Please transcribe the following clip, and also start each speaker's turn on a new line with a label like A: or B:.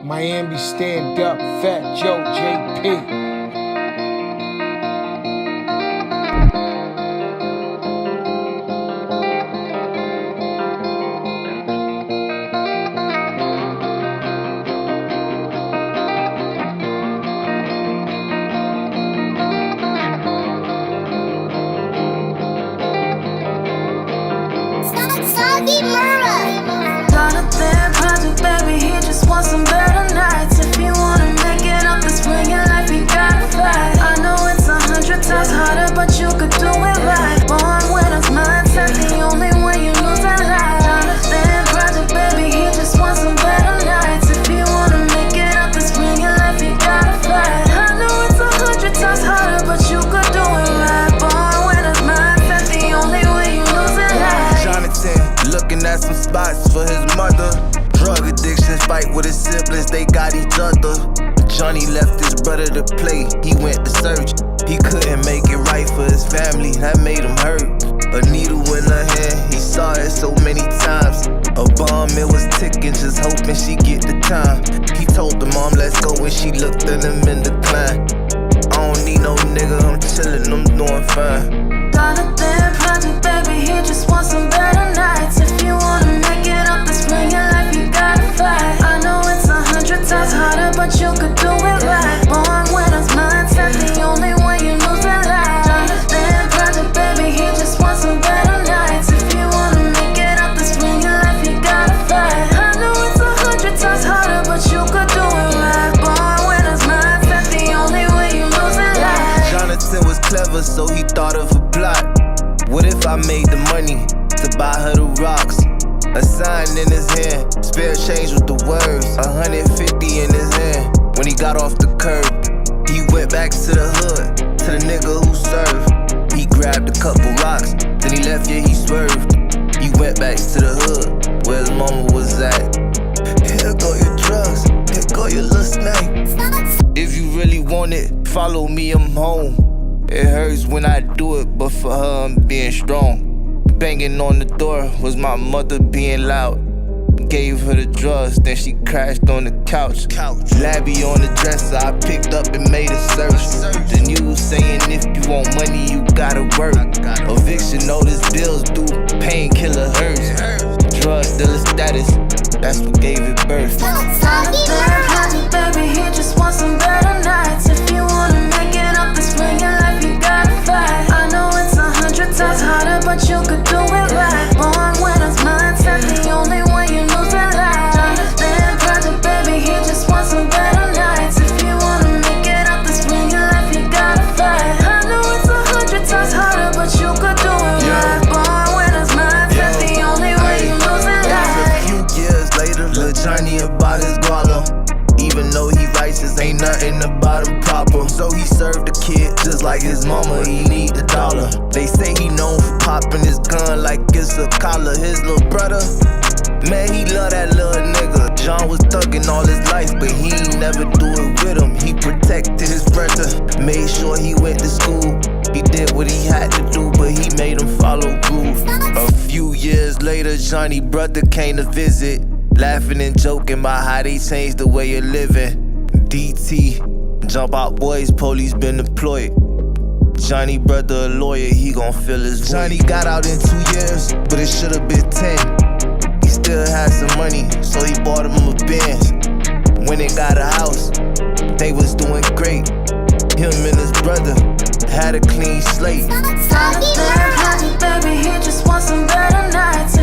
A: Miami stand up, Fat Joe JP.
B: Johnathon project, baby, he just wants some better nights. If you wanna make it up this spring in life, you gotta fight. I know it's 100 times harder, but you could do it right. Born winner's mindset, the only way you lose in life. Johnathon project, baby, he just wants some better nights. If you wanna make it up this spring in life, you gotta fight. I know it's 100 times harder, but you could do it right. Born winner's mindset, the only way you lose in life.
C: Johnathon looking at some spots for his mother. Drug addictions fight with his siblings, they got each other. Johnny left his brother to play, he went to search. He couldn't make it right for his family, that made him hurt. A needle in her hand, he saw it so many times. A bomb, it was ticking, just hoping she get the time. He told the mom, let's go, and she looked at him in decline. I don't need no nigga, I'm chillin', I'm doing fine.
B: Johnathon project, baby, he just wants some better nights. If you wanna make it up this spring in life, you gotta fight. I know it's 100 times harder, but you could do it right. Born winner's mindset, the only way you lose in life. Johnathon project, baby, he just wants some better nights. If you wanna make it up this spring in life, you gotta fight. I know it's 100 times harder, but you could do it right. Born winner's mindset, the only way you lose in life.
C: Johnathon was clever, so he thought of a plot. What if I made the money to buy her the rocks? A sign in his hand, spare change with the words, 150 in his hand. When he got off the curb, he went back to the hood, to the nigga who served. He grabbed a couple rocks, then he left, yeah, he swerved. He went back to the hood, where his mama was at. Here go your drugs, here go your little snack. If you really want it, follow me, I'm home. It hurts when I do it, but for her I'm being strong. Banging on the door was my mother being loud. Gave her the drugs, then she crashed on the couch. Labby on the dresser, I picked up and made a search. The news saying if you want money, you gotta work. Eviction notice, bills due, painkiller hurts. Drug dealer status, that's what gave it birth.
B: Johnathon project, baby, he just wants some better nights. If you wanna make it up this spring in life, you gotta fight. I know it's 100 times harder, but you could do it right. Born winner's mindset, the only way you lose in life. Johnathon project, baby, he just wants some better nights. If you wanna make it up this spring in life, you gotta fight. I know it's 100 times harder, but you could do it right. Born winner's mindset, the only way you lose in life.
C: A few years later, Lil Johnny about his guala. Even though he righteous, ain't nothing about him proper. So he served the kid just like his mama, he need the dollar. They say he known for popping his gun like it's a collar. His little brother, man, he love that little nigga. John was thugging all his life, but he ain't never do it with him. He protected his brother, made sure he went to school. He did what he had to do, but he made him follow groove. A few years later, Johnny brother came to visit, laughing and joking about how they changed the way you're living. DT, jump out boys, police been deployed. Johnny brother a lawyer, he gon' feel his voice. Johnny got out in 2 years, but it should've been 10. He still had some money, so he bought him a Benz. When they got a house, they was doing great. Him and his brother had a clean slate.
B: Johnathon project, baby, he just wants some better nights.